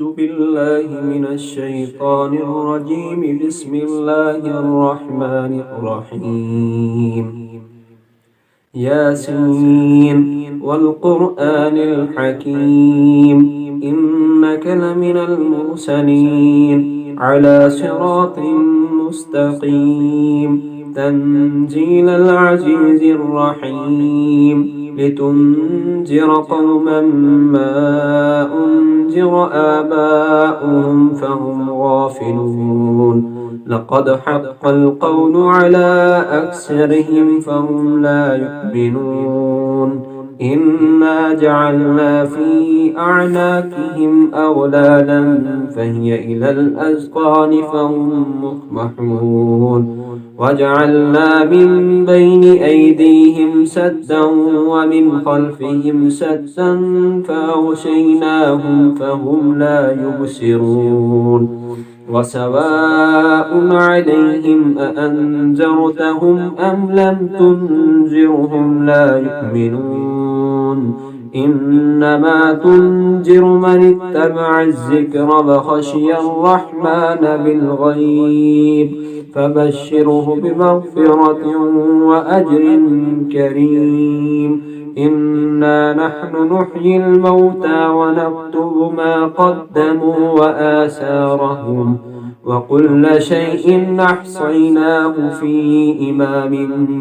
بالله من الشيطان الرجيم. بسم الله الرحمن الرحيم. ياسين والقرآن الحكيم إنك لمن المرسلين على صراط مستقيم تنزيل العزيز الرحيم لتنذر قوما ما أنذر آباؤهم فهم غافلون. لقد حق القول على أكثرهم فهم لا يؤمنون. إنا جعلنا في أعناقهم أغلالا فهي إلى الأذقان فهم مقمحون. وجعلنا من بين أيديهم سدا ومن خلفهم سدا فأغشيناهم فهم لا يبصرون. وسواء عليهم أأنذرتهم أم لم تنذرهم لا يؤمنون. إنما تنذر من اتبع الذكر وخشي الرحمن بالغيب فبشره بمغفرة وأجر كريم. إنا نحن نحيي الموتى ونكتب ما قدموا وآثارهم وكل شيء أحصيناه في إمام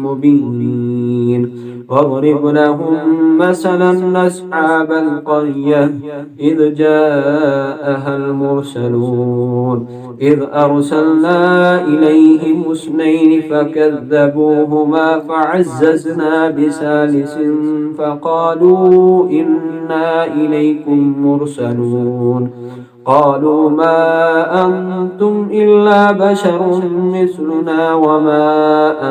مبين. واضرب لهم مثلا أصحاب القرية إذ جاءها المرسلون إذ أرسلنا إليهم اثنين فكذبوهما فعززنا بثالث فقالوا إنا إليكم مرسلون. قالوا ما أنتم إلا بشر مثلنا وما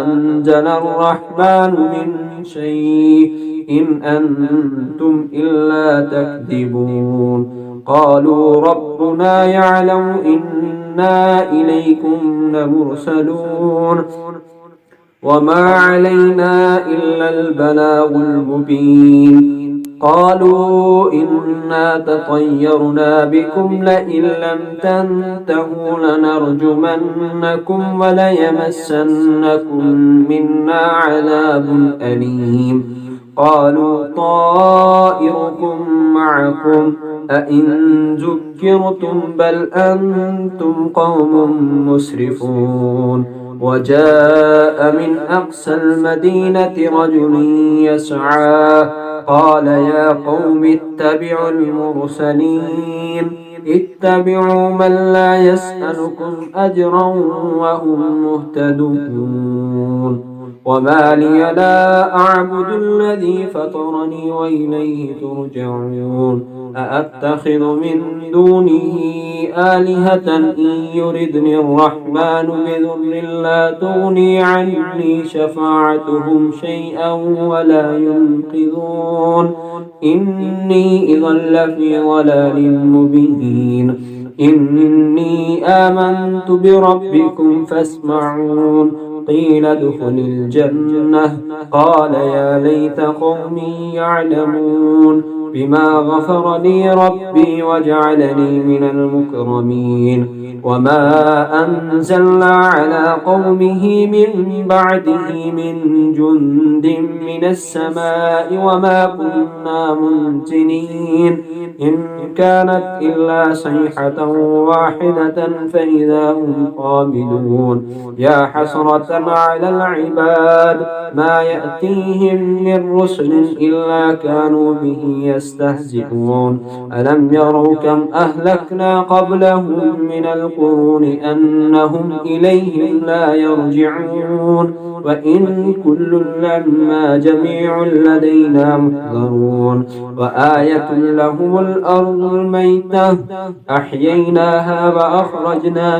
أنزل الرحمن من شيء إن أنتم إلا تكذبون. قالوا ربنا يعلم إنا إليكم لمرسلون وما علينا إلا البلاغ المبين. قالوا إنا تطيرنا بكم لئن لم تنتهوا لنرجمنكم وليمسنكم منا عذاب أليم. قالوا طائركم معكم أئن ذكرتم بل أنتم قوم مسرفون. وجاء من أقصى المدينة رجل يسعى قال يا قوم اتبعوا المرسلين اتبعوا من لا يسألكم أجرا وهم مهتدون. وما لي لا أعبد الذي فطرني وإليه ترجعون. أأتخذ من دونه آلهة إن يردني الرحمن بضر لا تغني عني شفاعتهم شيئا ولا ينقذون. إني إذا لفي ضلال مبين. إني آمنت بربكم فاسمعون. قيل ادخل الجنة قال يا ليت قومي يعلمون بما غفر لي ربي وجعلني من المكرمين. وما أنزلنا على قومه من بعده من جند من السماء وما كنا منزلين إن كانت إلا صيحة واحدة فإذا هم خامدون. يا حسرة على العباد ما يأتيهم من رسل إلا كانوا به يستهزئون. ألم يروا كم أهلكنا قبلهم من القرون أنهم إليهم لا يرجعون. وإن كل لما جميع لدينا محضرون. وآية لهم الأرض الميتة أحييناها وأخرجنا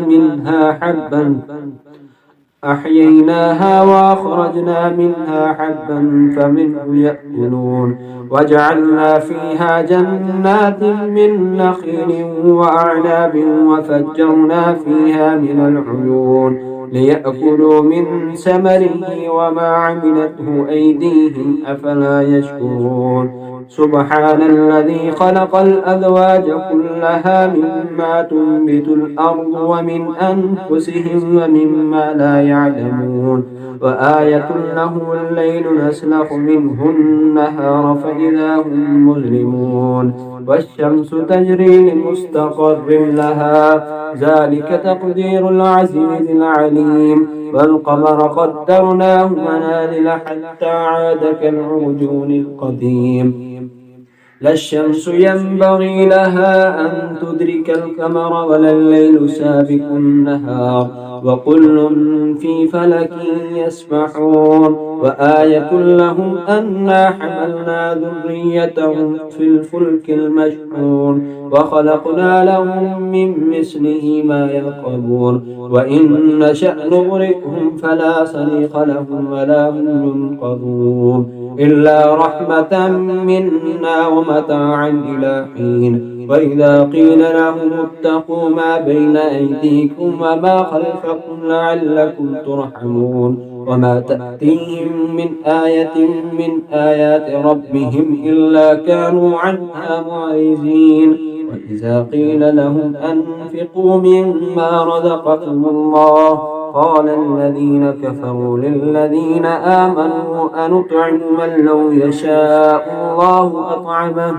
منها حبا فمنه يأكلون. وجعلنا فيها جنات من نخيل وأعناب وفجرنا فيها من العيون ليأكلوا من ثمره وما عملته أيديهم أفلا يشكرون. سبحان الذي خلق الأزواج كلها مما تنبت الأرض ومن أنفسهم ومما لا يعلمون وآية له الليل نسلخ منه النهار فإذا هم مظلمون والشمس تجري لمستقر لها ذلك تقدير العزيز العليم والقمر قدرناه منازل حتى عاد كالعرجون القديم لا الشمس ينبغي لها أن تدرك القمر ولا الليل سابق النهار وكل في فلك يسبحون وآية لهم أنا حملنا ذريتهم في الفلك المشحون وخلقنا لهم من مثله ما يركبون وإن نشأ نغرقهم فلا صريخ لهم ولا هم ينقذون إلا رحمة منا ومتاعا إلى حين وإذا قيل لهم اتقوا ما بين أيديكم وما خلفكم لعلكم ترحمون وما تأتيهم من آية من آيات ربهم إلا كانوا عنها معرضين وإذا قيل لهم أنفقوا مما رزقكم الله قال الذين كفروا للذين آمنوا أنطعم من لو يشاء الله أطعمه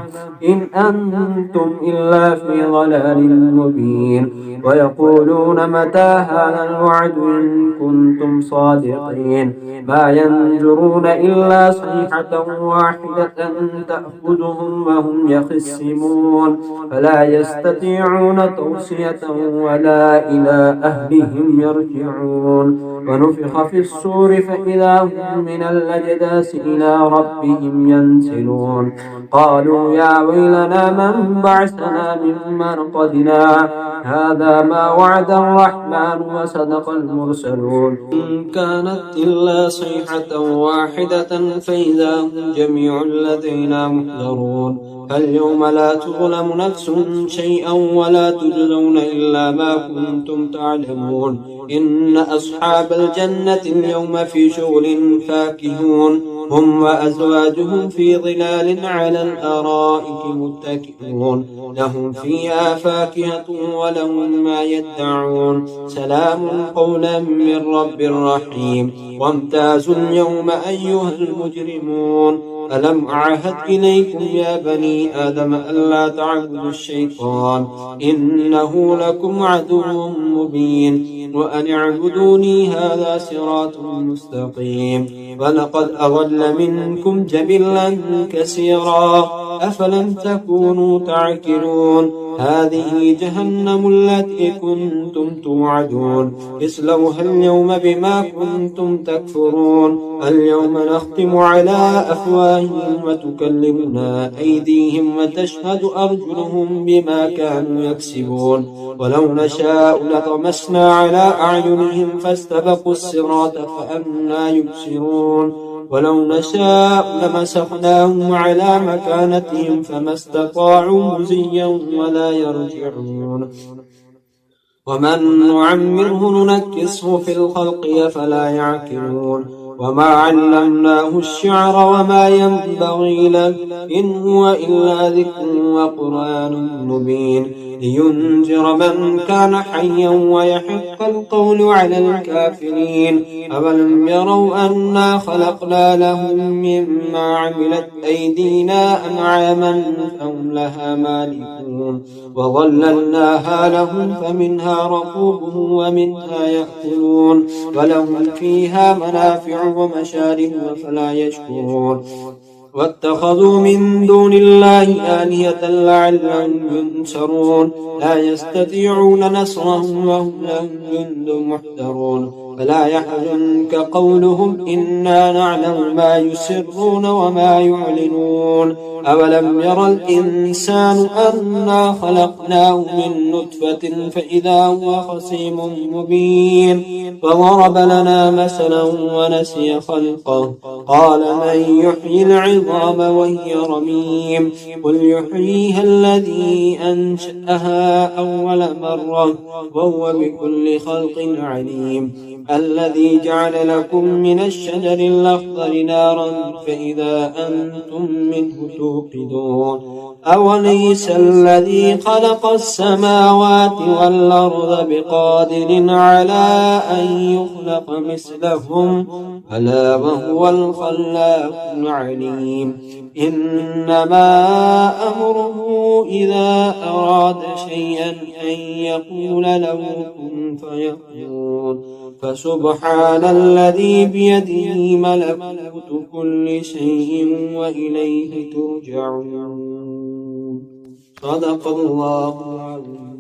إن أنتم إلا في ضلال مبين ويقولون متى هذا الوعد إن كنتم صادقين ما ينظرون إلا صيحة واحدة تأخذهم وهم يخصمون فلا يستطيعون توصية ولا إلى أهلهم يرجعون ونفخ في الصور فإذا هم من الأجداث إلى ربهم ينسلون قالوا يا ويلنا من بعثنا من مرقدنا هذا ما وعد الرحمن وصدق المرسلون إن كانت إلا صيحة واحدة فإذا هم جميع لدينا محضرون فاليوم لا تظلم نفس شيئا ولا تجزون إلا ما كنتم تعلمون إن أصحاب الجنة اليوم في شغل فاكهون هم وأزواجهم في ظلال على الأرائك متكئون لهم فيها فاكهة ولهم ما يدعون سلام قولا من رب رحيم وامتازوا اليوم أيها المجرمون ألم أعهد إليكم يا بني آدم ألا تعبدوا الشيطان إنه لكم عدو مبين وأن اعبدوني هذا صراط مستقيم ولقد أضل منكم جبلا كثيرا أفلم تكونوا تعقلون هذه جهنم التي كنتم توعدون اصلوها اليوم بما كنتم تكفرون اليوم نختم على أفواههم وتكلمنا أيديهم وتشهد أرجلهم بما كانوا يكسبون ولو نشاء لطمسنا على أعينهم فاستبقوا الصراط فأنى يبصرون ولو نشاء لمسخناهم على مكانتهم فما استطاعوا مزيا ولا يرجعون ومن نعمره ننكسه في الخلق فلا يعقلون وما علمناه الشعر وما ينبغي له إن هو إلا ذكر وقرآن مبين لينذر من كان حيا ويحق القول على الكافرين أولم يروا أنا خلقنا لهم مما عملت أيدينا أنعاما فهم لها مالكون وظللناها لهم فمنها ركوبهم ومنها يأكلون ولهم فيها منافع ومشارب فلا يشكرون واتخذوا من دون الله آلهة لعلهم ينصرون لا يستطيعون نصرهم وهم لهم جند محضرون فلا يحزنك قولهم إنا نعلم ما يسرون وما يعلنون أولم يرى الإنسان أنا خلقناه من نطفة فإذا هو خصيم مبين وضرب لنا مثلا ونسي خلقه قال من يحيي العظام وهي رميم قل يحييها الذي أنشأها أول مرة وهو بكل خلق عليم الذي جعل لكم من الشجر الأخضر نارا فإذا أنتم منه توقدون أوليس الذي خلق السماوات والأرض بقادر على أن يخلق مثلهم ألا وهو الخلاق العليم إنما أمره إذا أراد شيئا أن يقول له كن فيكون فسبحان الذي بيده ملكوت كل شيء وإليه ترجعون صدق الله العظيم.